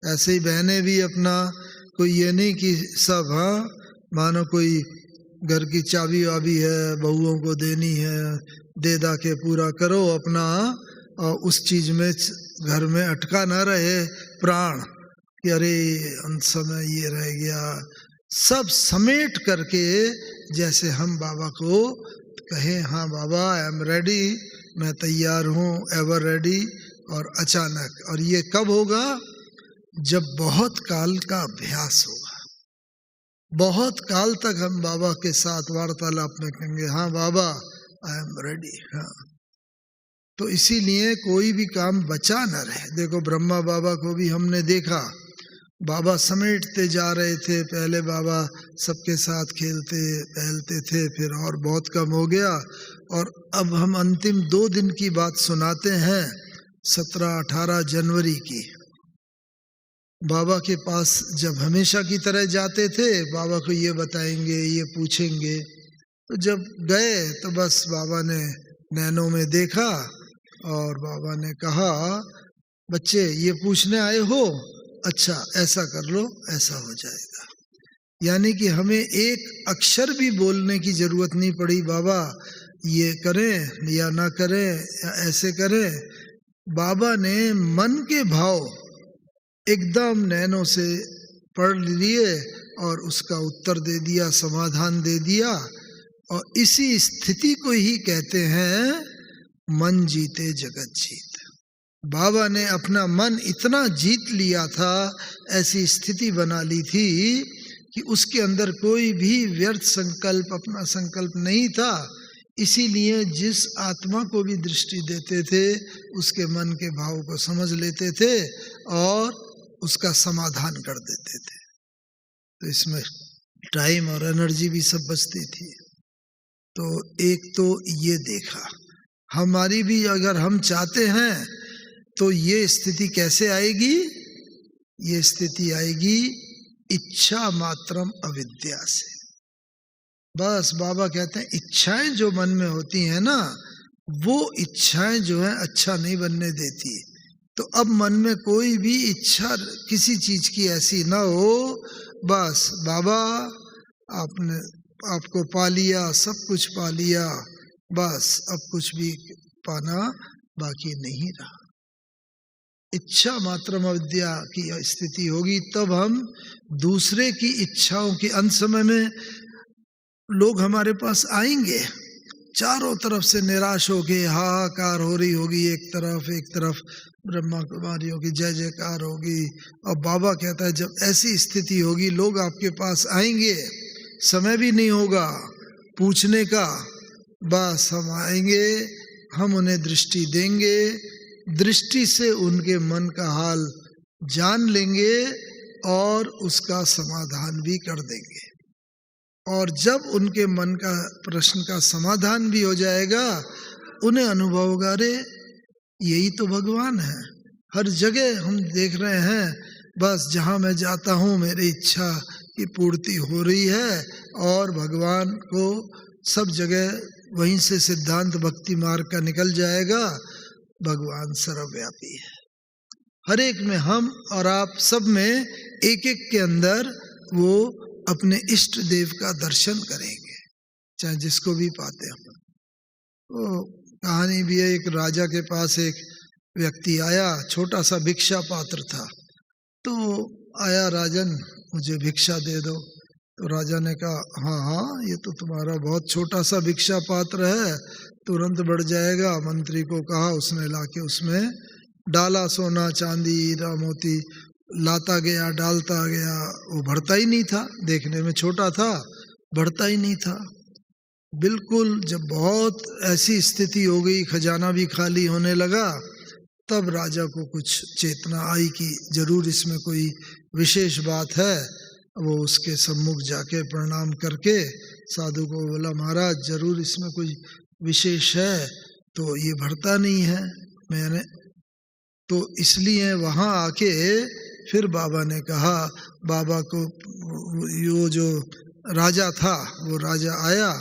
ऐसे ही बहनें भी अपना, कोई ये नहीं कि सब हाँ मानो कोई घर की चाबी वाबी है बहुओं को देनी है, दे दा के पूरा करो अपना, और उस चीज में घर में अटका ना रहे प्राण कि अरे अंत समय ये रह गया। सब समेट करके जैसे हम बाबा को कहें हाँ बाबा आई एम रेडी, मैं तैयार हूँ, एवर रेडी, और अचानक, और ये कब होगा, जब बहुत काल का अभ्यास होगा, बहुत काल तक हम बाबा के साथ वार्तालाप में कहेंगे हाँ बाबा आई एम रेडी। हाँ, तो इसीलिए कोई भी काम बचा न रहे। देखो ब्रह्मा बाबा को भी हमने देखा, बाबा समेटते जा रहे थे, पहले बाबा सबके साथ खेलते टहलते थे, फिर और बहुत कम हो गया, और अब हम अंतिम 2 दिन की बात सुनाते हैं, 17-18 जनवरी की। बाबा के पास जब हमेशा की तरह जाते थे, बाबा को ये बताएंगे ये पूछेंगे, तो जब गए तो बस बाबा ने नैनों में देखा और बाबा ने कहा बच्चे ये पूछने आए हो, अच्छा ऐसा कर लो, ऐसा हो जाएगा। यानी कि हमें एक अक्षर भी बोलने की जरूरत नहीं पड़ी, बाबा ये करें या ना करें या ऐसे करें। बाबा ने मन के भाव एकदम नैनों से पढ़ लिए और उसका उत्तर दे दिया, समाधान दे दिया। और इसी स्थिति को ही कहते हैं मन जीते जगत जीत। बाबा ने अपना मन इतना जीत लिया था, ऐसी स्थिति बना ली थी कि उसके अंदर कोई भी व्यर्थ संकल्प, अपना संकल्प नहीं था। इसीलिए जिस आत्मा को भी दृष्टि देते थे उसके मन के भाव को समझ लेते थे और उसका समाधान कर देते थे। तो इसमें टाइम और एनर्जी भी सब बचती थी। तो एक तो ये देखा, हमारी भी अगर हम चाहते हैं तो ये स्थिति कैसे आएगी, ये स्थिति आएगी इच्छा मात्रम अविद्या से। बस बाबा कहते हैं इच्छाएं जो मन में होती हैं ना, वो इच्छाएं जो है अच्छा नहीं बनने देती। तो अब मन में कोई भी इच्छा किसी चीज की ऐसी ना हो, बस बाबा आपने आपको पा लिया, सब कुछ पा लिया, बस अब कुछ भी पाना बाकी नहीं रहा। इच्छा मात्रम अविद्या की स्थिति होगी, तब हम दूसरे की इच्छाओं की, अंत समय में लोग हमारे पास आएंगे, चारों तरफ से निराश होके हाहाकार हो रही होगी, एक तरफ ब्रह्मा कुमारियों की जय जयकार होगी। और बाबा कहता है जब ऐसी स्थिति होगी लोग आपके पास आएंगे, समय भी नहीं होगा पूछने का, बस हम आएंगे, हम उन्हें दृष्टि देंगे, दृष्टि से उनके मन का हाल जान लेंगे और उसका समाधान भी कर देंगे। और जब उनके मन का प्रश्न का समाधान भी हो जाएगा, उन्हें अनुभव होगा अरे यही तो भगवान है। हर जगह हम देख रहे हैं, बस जहाँ मैं जाता हूँ मेरी इच्छा की पूर्ति हो रही है और भगवान को सब जगह वहीं से सिद्धांत भक्ति मार्ग का निकल जाएगा। भगवान सर्वव्यापी है। हर एक में, हम और आप सब में, एक एक के अंदर वो अपने इष्ट देव का दर्शन करेंगे, चाहे जिसको भी पाते हम। वो कहानी भी है, एक राजा के पास एक व्यक्ति आया, छोटा सा भिक्षा पात्र था। तो आया, राजन मुझे भिक्षा दे दो। तो राजा ने कहा हाँ हाँ, ये तो तुम्हारा बहुत छोटा सा भिक्षा पात्र है, तुरंत बढ़ जाएगा। मंत्री को कहा, उसने लाके उसमें डाला, सोना चांदी हीरा मोती लाता गया, डालता गया, वो भरता ही नहीं था। देखने में छोटा था, भरता ही नहीं था बिल्कुल। जब बहुत ऐसी स्थिति हो गई, खजाना भी खाली होने लगा, तब राजा को कुछ चेतना आई कि जरूर इसमें कोई विशेष बात है। वो उसके सम्मुख जाके प्रणाम करके साधु को बोला, महाराज जरूर इसमें कोई विशेष है, तो ये भरता नहीं है मैंने, तो इसलिए वहाँ आके फिर बाबा ने कहा, बाबा को यो जो राजा था वो राजा आया,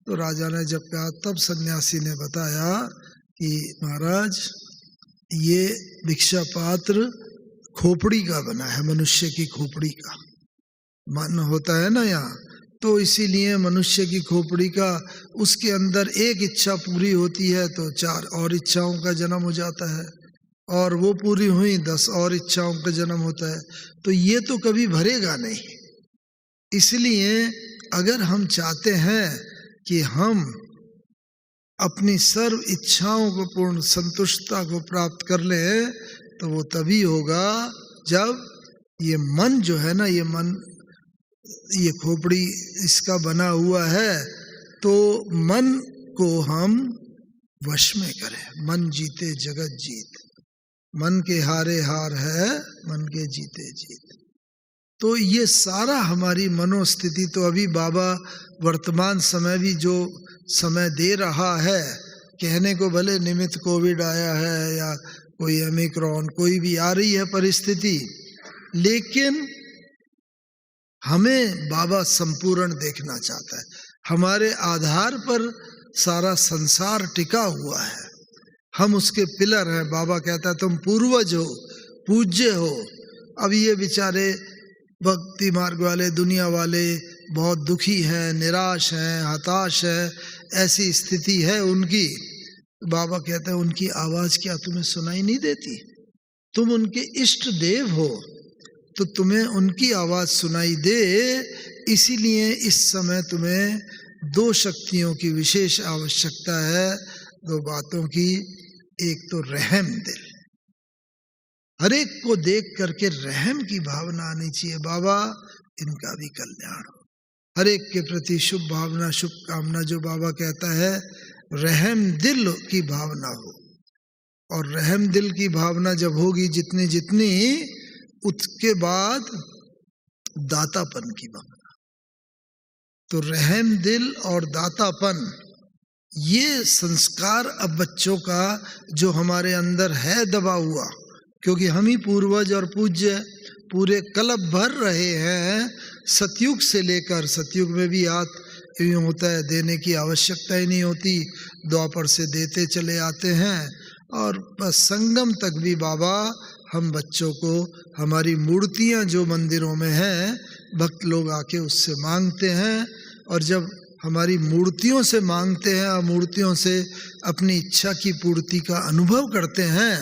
तो राजा ने जब कहा, तब सन्यासी ने बताया कि महाराज ये भिक्षा पात्र खोपड़ी का बना है, मनुष्य की खोपड़ी का। मन होता है ना यहाँ, तो इसीलिए मनुष्य की खोपड़ी का, उसके अंदर एक इच्छा पूरी होती है तो 4 और इच्छाओं का जन्म हो जाता है, और वो पूरी हुई 10 और इच्छाओं का जन्म होता है। तो ये तो कभी भरेगा नहीं। इसलिए अगर हम चाहते हैं कि हम अपनी सर्व इच्छाओं को पूर्ण संतुष्टता को प्राप्त कर लें, तो वो तभी होगा जब ये मन जो है ना, ये मन, ये खोपड़ी इसका बना हुआ है, तो मन को हम वश में करें। मन जीते जगत जीत, मन के हारे हार है, मन के जीते जीत। तो ये सारा हमारी मनोस्थिति, तो अभी बाबा वर्तमान समय भी जो समय दे रहा है, कहने को भले निमित्त कोविड आया है या कोई ओमिक्रॉन कोई भी आ रही है परिस्थिति, लेकिन हमें बाबा संपूर्ण देखना चाहता है। हमारे आधार पर सारा संसार टिका हुआ है, हम उसके पिलर हैं। बाबा कहता है तुम पूर्वज हो, पूज्य हो। अब ये बेचारे भक्ति मार्ग वाले, दुनिया वाले बहुत दुखी हैं, निराश हैं, हताश हैं, ऐसी स्थिति है उनकी। बाबा कहते हैं उनकी आवाज क्या तुम्हें सुनाई नहीं देती? तुम उनके इष्ट देव हो, तो तुम्हें उनकी आवाज सुनाई दे। इसीलिए इस समय तुम्हें 2 शक्तियों की विशेष आवश्यकता है, 2 बातों की। एक तो रहम दिल, हर एक को देख करके रहम की भावना आनी चाहिए, बाबा इनका भी कल्याण हो। हर एक के प्रति शुभ भावना, शुभ कामना, जो बाबा कहता है रहम दिल की भावना हो। और रहम दिल की भावना जब होगी जितनी जितनी, उसके बाद दातापन की भावना। तो रहम दिल और दातापन, ये संस्कार अब बच्चों का जो हमारे अंदर है दबा हुआ, क्योंकि हम ही पूर्वज और पूज्य पूरे कल्प भर रहे हैं, सतयुग से लेकर, सतयुग में भी हाथ यूँ होता है, देने की आवश्यकता ही नहीं होती, द्वापर से देते चले आते हैं, और बस संगम तक भी बाबा हम बच्चों को, हमारी मूर्तियाँ जो मंदिरों में हैं, भक्त लोग आके उससे मांगते हैं। और जब हमारी मूर्तियों से मांगते हैं और मूर्तियों से अपनी इच्छा की पूर्ति का अनुभव करते हैं,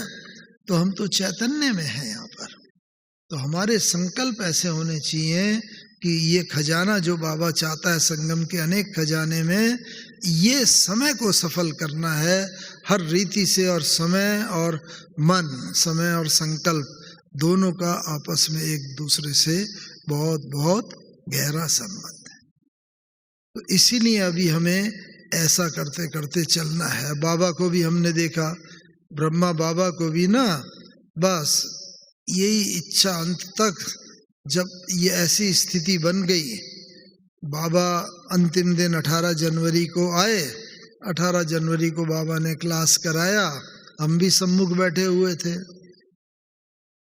तो हम तो चैतन्य में हैं यहाँ पर। तो हमारे संकल्प ऐसे होने चाहिए कि ये खजाना जो बाबा चाहता है, संगम के अनेक खजाने में, ये समय को सफल करना है हर रीति से। और समय और मन, समय और संकल्प दोनों का आपस में एक दूसरे से बहुत बहुत गहरा संबंध है। तो इसीलिए अभी हमें ऐसा करते करते चलना है। बाबा को भी हमने देखा, ब्रह्मा बाबा को भी ना, बस यही इच्छा अंत तक, जब ये ऐसी स्थिति बन गई, बाबा अंतिम दिन 18 जनवरी को आए। 18 जनवरी को बाबा ने क्लास कराया, हम भी सम्मुख बैठे हुए थे।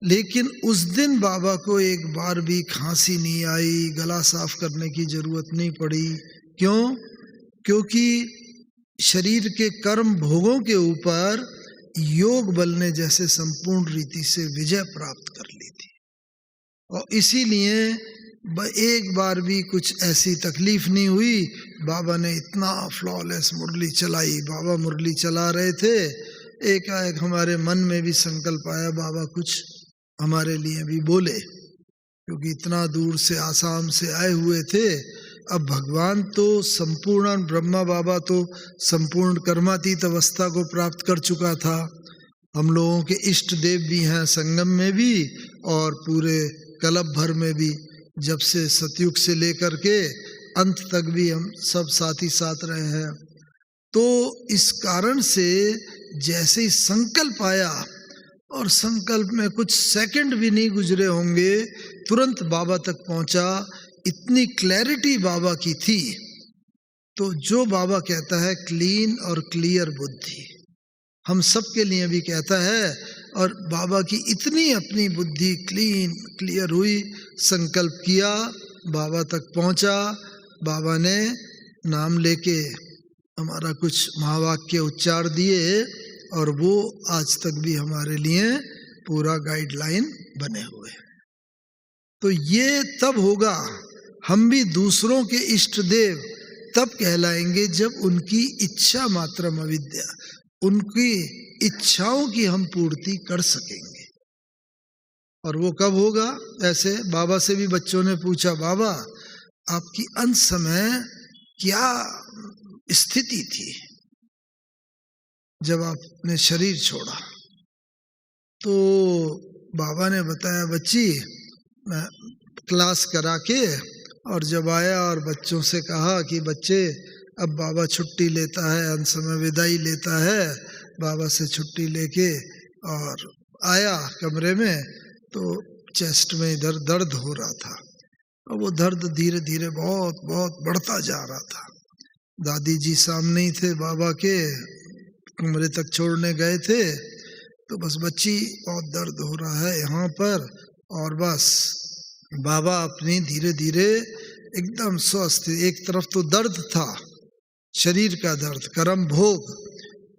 लेकिन उस दिन बाबा को एक बार भी खांसी नहीं आई, गला साफ करने की जरूरत नहीं पड़ी। क्यों? क्योंकि शरीर के कर्म भोगों के ऊपर योग बल ने जैसे संपूर्ण रीति से विजय प्राप्त कर ली थी। और इसीलिए एक बार भी कुछ ऐसी तकलीफ नहीं हुई। बाबा ने इतना फ्लॉलेस मुरली चलाई, बाबा मुरली चला रहे थे, एकाएक हमारे मन में भी संकल्प आया बाबा कुछ हमारे लिए भी बोले, क्योंकि इतना दूर से आसाम से आए हुए थे। अब भगवान तो संपूर्ण, ब्रह्मा बाबा तो संपूर्ण कर्मातीत अवस्था को प्राप्त कर चुका था। हम लोगों के इष्ट देव भी हैं संगम में भी और पूरे कल्प भर में भी, जब से सतयुग से लेकर के अंत तक भी हम सब साथ ही साथ रहे हैं। तो इस कारण से जैसे ही संकल्प आया, और संकल्प में कुछ सेकंड भी नहीं गुजरे होंगे, तुरंत बाबा तक पहुंचा। इतनी क्लैरिटी बाबा की थी। तो जो बाबा कहता है क्लीन और क्लियर बुद्धि, हम सब के लिए भी कहता है। और बाबा की इतनी अपनी बुद्धि क्लीन क्लियर हुई, संकल्प किया, बाबा तक पहुंचा। बाबा ने नाम लेके हमारा कुछ महावाक्य उच्चार दिए, और वो आज तक भी हमारे लिए पूरा गाइडलाइन बने हुए हैं। तो ये तब होगा, हम भी दूसरों के इष्ट देव तब कहलाएंगे जब उनकी इच्छा मात्रम अविद्या, उनकी इच्छाओं की हम पूर्ति कर सकेंगे। और वो कब होगा? ऐसे बाबा से भी बच्चों ने पूछा, बाबा आपकी अंत समय क्या स्थिति थी जब आपने शरीर छोड़ा? तो बाबा ने बताया, बच्ची मैं क्लास करा के और जब आया और बच्चों से कहा कि बच्चे अब बाबा छुट्टी लेता है, अंत समय विदाई लेता है। बाबा से छुट्टी लेके और आया कमरे में, तो चेस्ट में इधर दर्द हो रहा था, और वो दर्द धीरे धीरे बहुत बहुत बढ़ता जा रहा था। दादी जी सामने ही थे बाबा के, कमरे तक छोड़ने गए थे। तो बस बच्ची बहुत दर्द हो रहा है यहाँ पर, और बस बाबा अपनी धीरे धीरे एकदम स्वस्थ। एक तरफ तो दर्द था, शरीर का दर्द, कर्म भोग,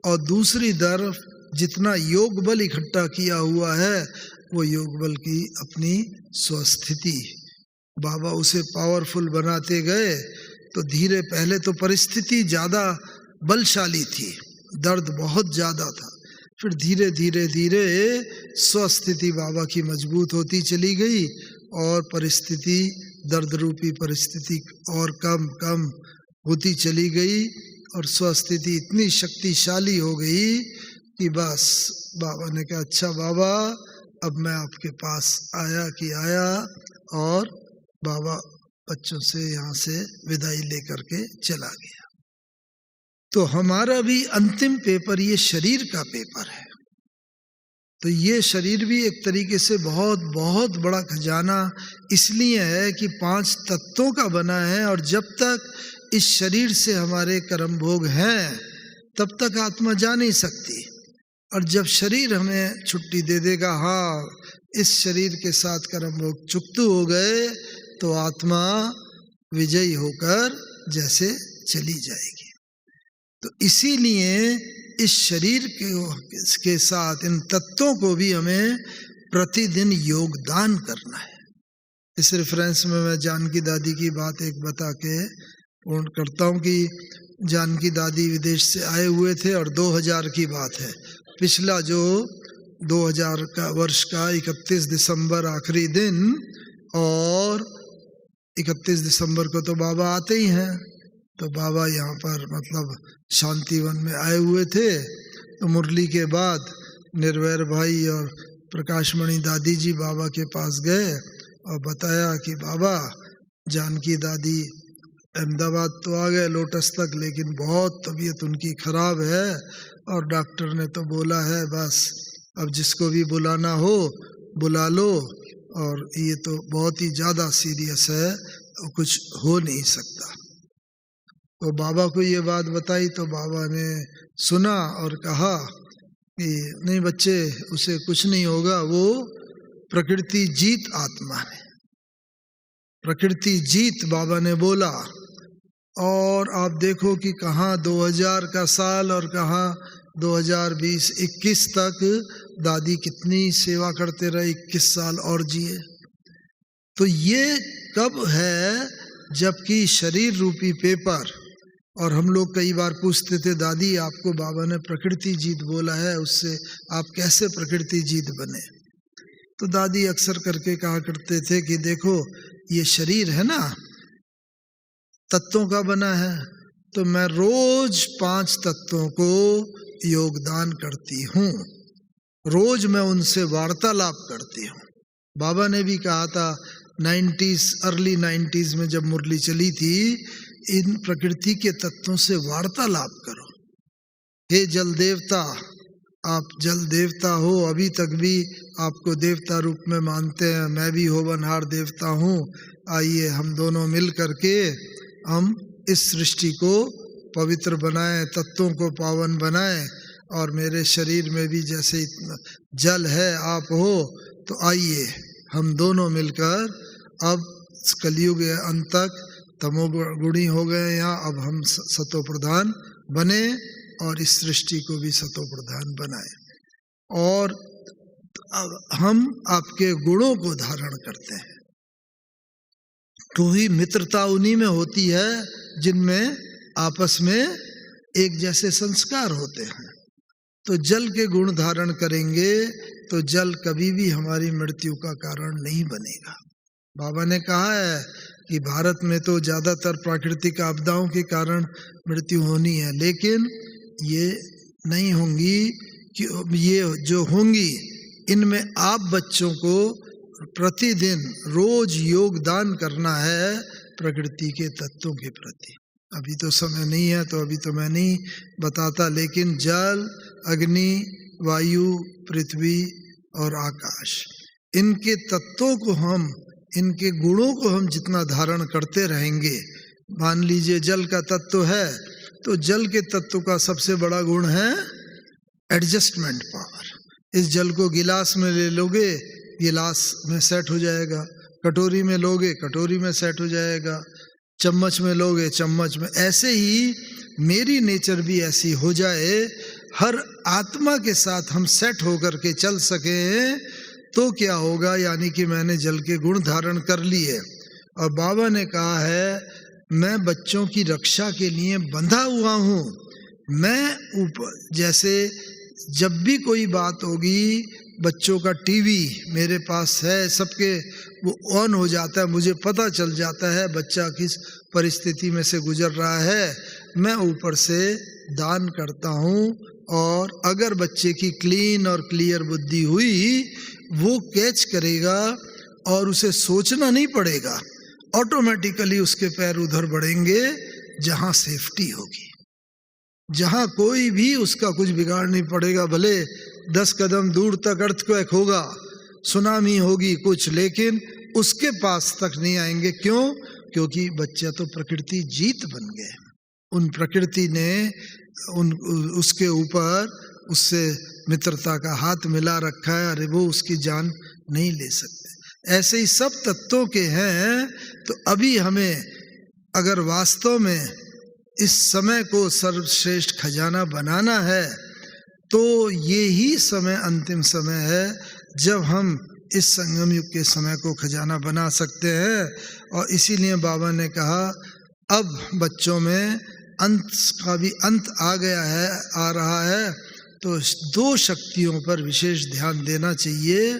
और दूसरी तरफ जितना योग बल इकट्ठा किया हुआ है वो योग बल की अपनी स्वस्थिति, बाबा उसे पावरफुल बनाते गए। तो धीरे, पहले तो परिस्थिति ज़्यादा बलशाली थी, दर्द बहुत ज़्यादा था, फिर धीरे धीरे धीरे स्वस्थिति बाबा की मजबूत होती चली गई, और परिस्थिति, दर्द रूपी परिस्थिति और कम कम होती चली गई, और स्वस्थिति इतनी शक्तिशाली हो गई कि बस बाबा ने कहा, अच्छा बाबा अब मैं आपके पास आया, और बाबा बच्चों से यहाँ से विदाई लेकर के चला गया। तो हमारा भी अंतिम पेपर ये शरीर का पेपर है। तो ये शरीर भी एक तरीके से बहुत बहुत बड़ा खजाना इसलिए है कि 5 तत्वों का बना है, और जब तक इस शरीर से हमारे कर्म भोग हैं तब तक आत्मा जा नहीं सकती। और जब शरीर हमें छुट्टी दे देगा, हाँ इस शरीर के साथ कर्म भोग चुकतू हो गए, तो आत्मा विजयी होकर जैसे चली जाएगी। तो इसीलिए इस शरीर के साथ इन तत्वों को भी हमें प्रतिदिन योगदान करना है। इस रेफरेंस में मैं जानकी दादी की बात एक बता के पूर्ण करता हूँ कि जानकी दादी विदेश से आए हुए थे, और 2000 की बात है, पिछला जो 2000 का वर्ष का 31 दिसंबर आखिरी दिन, और 31 दिसंबर को तो बाबा आते ही हैं। तो बाबा यहाँ पर मतलब शांतिवन में आए हुए थे। तो मुरली के बाद निर्वैर भाई और प्रकाशमणि दादी जी बाबा के पास गए और बताया कि बाबा जानकी दादी अहमदाबाद तो आ गए लोटस तक, लेकिन बहुत तबीयत उनकी खराब है, और डॉक्टर ने तो बोला है बस अब जिसको भी बुलाना हो बुला लो, और ये तो बहुत ही ज़्यादा सीरियस है, तो कुछ हो नहीं सकता। तो बाबा को ये बात बताई, तो बाबा ने सुना और कहा कि नहीं बच्चे, उसे कुछ नहीं होगा, वो प्रकृति जीत आत्मा है, प्रकृति जीत बाबा ने बोला। और आप देखो कि कहाँ 2000 का साल और कहाँ 2020-21 तक दादी कितनी सेवा करते रहे, 21 साल और जिए। तो ये कब है, जबकि शरीर रूपी पेपर, और हम लोग कई बार पूछते थे दादी आपको बाबा ने प्रकृति जीत बोला है, उससे आप कैसे प्रकृति जीत बने? तो दादी अक्सर करके कहा करते थे कि देखो ये शरीर है ना, तत्वों का बना है, तो मैं रोज 5 तत्वों को योगदान करती हूँ, रोज मैं उनसे वार्तालाप करती हूँ। बाबा ने भी कहा था अर्ली 90s में जब मुरली चली थी, इन प्रकृति के तत्वों से वार्तालाप करो। हे जल देवता, आप जल देवता हो, अभी तक भी आपको देवता रूप में मानते हैं, मैं भी होवनहार देवता हूँ। आइए हम दोनों मिल करके हम इस सृष्टि को पवित्र बनाएं, तत्वों को पावन बनाएं, और मेरे शरीर में भी जैसे जल है आप हो, तो आइए हम दोनों मिलकर, अब कलयुग अंत तक तमोगुणी हो गए यहाँ, अब हम सतो प्रधान बने और इस सृष्टि को भी सतो प्रधान बनाए। और अब हम आपके गुणों को धारण करते हैं, तो ही मित्रता उन्हीं में होती है जिनमें आपस में एक जैसे संस्कार होते हैं। तो जल के गुण धारण करेंगे तो जल कभी भी हमारी मृत्यु का कारण नहीं बनेगा। बाबा ने कहा है कि भारत में तो ज़्यादातर प्राकृतिक आपदाओं के कारण मृत्यु होनी है, लेकिन ये नहीं होंगी कि ये जो होंगी इनमें आप बच्चों को प्रतिदिन रोज योगदान करना है प्रकृति के तत्वों के प्रति। अभी तो समय नहीं है तो अभी तो मैं नहीं बताता, लेकिन जल, अग्नि, वायु, पृथ्वी और आकाश, इनके तत्वों को हम, इनके गुणों को हम जितना धारण करते रहेंगे, मान लीजिए जल का तत्व है तो जल के तत्व का सबसे बड़ा गुण है एडजस्टमेंट पावर। इस जल को गिलास में ले लोगे, गिलास में सेट हो जाएगा, कटोरी में लोगे, कटोरी में सेट हो जाएगा, चम्मच में लोगे, चम्मच में। ऐसे ही मेरी नेचर भी ऐसी हो जाए, हर आत्मा के साथ हम सेट होकर के चल सकें, तो क्या होगा, यानी कि मैंने जल के गुण धारण कर लिए। और बाबा ने कहा है मैं बच्चों की रक्षा के लिए बंधा हुआ हूँ। मैं ऊपर, जैसे जब भी कोई बात होगी, बच्चों का टीवी मेरे पास है, सबके वो ऑन हो जाता है, मुझे पता चल जाता है बच्चा किस परिस्थिति में से गुजर रहा है। मैं ऊपर से दान करता हूँ, और अगर बच्चे की क्लीन और क्लियर बुद्धि हुई, वो कैच करेगा और उसे सोचना नहीं पड़ेगा, ऑटोमेटिकली उसके पैर उधर बढ़ेंगे जहाँ सेफ्टी होगी, जहाँ कोई भी उसका कुछ बिगाड़ नहीं पड़ेगा। भले 10 कदम दूर तक अर्थक्वेक होगा, सुनामी होगी कुछ, लेकिन उसके पास तक नहीं आएंगे। क्यों? क्योंकि बच्चा तो प्रकृति जीत बन गए। उन प्रकृति ने उसके ऊपर उससे मित्रता का हाथ मिला रखा है, अरे वो उसकी जान नहीं ले सकते। ऐसे ही सब तत्वों के हैं। तो अभी हमें अगर वास्तव में इस समय को सर्वश्रेष्ठ खजाना बनाना है, तो ये ही समय अंतिम समय है जब हम इस संगम युग के समय को खजाना बना सकते हैं। और इसीलिए बाबा ने कहा अब बच्चों में अंत का भी अंत आ गया है, आ रहा है, तो 2 शक्तियों पर विशेष ध्यान देना चाहिए।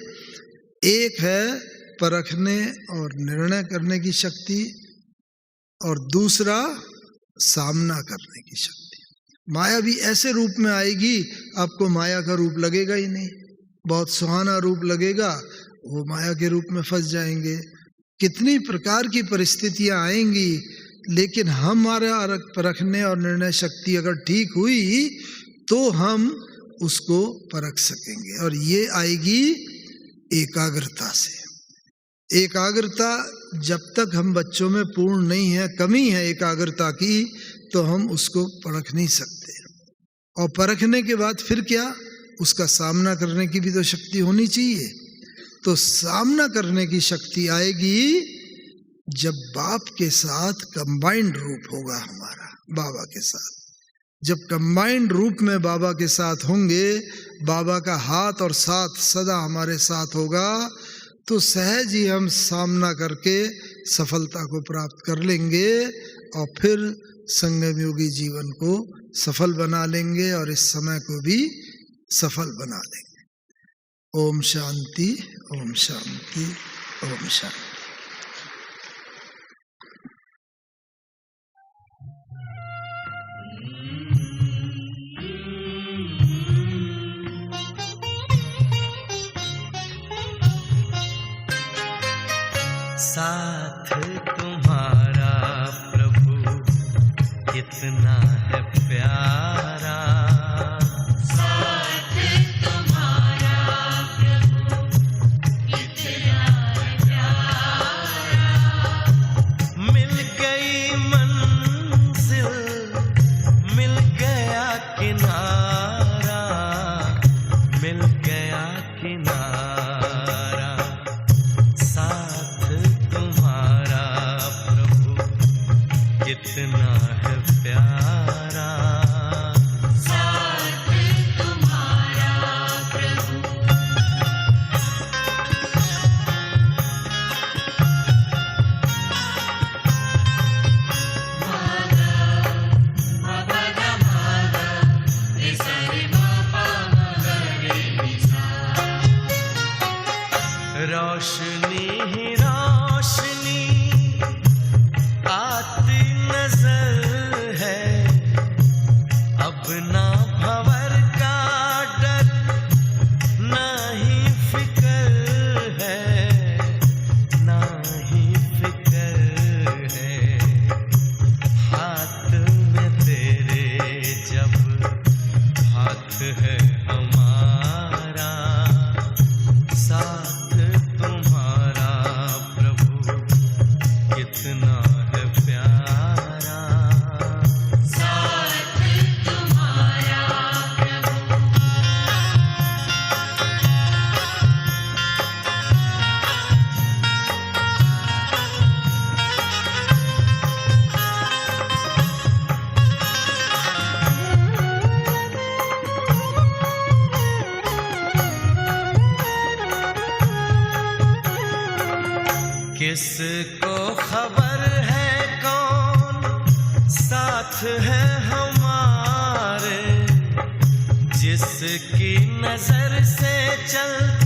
एक है परखने और निर्णय करने की शक्ति, और दूसरा सामना करने की शक्ति। माया भी ऐसे रूप में आएगी, आपको माया का रूप लगेगा ही नहीं, बहुत सुहाना रूप लगेगा, वो माया के रूप में फंस जाएंगे। कितनी प्रकार की परिस्थितियां आएंगी, लेकिन हमारा परखने और निर्णय शक्ति अगर ठीक हुई तो हम उसको परख सकेंगे। और ये आएगी एकाग्रता से। एकाग्रता जब तक हम बच्चों में पूर्ण नहीं है, कमी है एकाग्रता की, तो हम उसको परख नहीं सकते। और परखने के बाद फिर क्या, उसका सामना करने की भी तो शक्ति होनी चाहिए। तो सामना करने की शक्ति आएगी जब बाप के साथ कंबाइंड रूप होगा हमारा, बाबा के साथ। जब कंबाइंड रूप में बाबा के साथ होंगे, बाबा का हाथ और साथ सदा हमारे साथ होगा, तो सहज ही हम सामना करके सफलता को प्राप्त कर लेंगे और फिर संगम योगी जीवन को सफल बना लेंगे और इस समय को भी सफल बना लेंगे। ओम शांति, ओम शांति, ओम शांति। साथ तुम्हारा प्रभु कितना है प्यारा, साथ तुम्हारा प्रभु कितना है प्यारा। मिल गई मंजिल, मिल गया किनारा, मिल गया किनारा। कितना है प्यारा, साथ तुम्हारा प्रभु। रोशनी ही रोशनी आती नजर है, अब ना भंवर का डर, ना ही फिक्र है, ना ही फिक्र है। हाथ में तेरे जब हाथ है हमारा, साथ तुम्हारा प्रभु कितना है प्यारा, साथ तुम्हारा प्रभु। किसको खबर है कौन साथ है हमारे, जिसकी नजर से चलता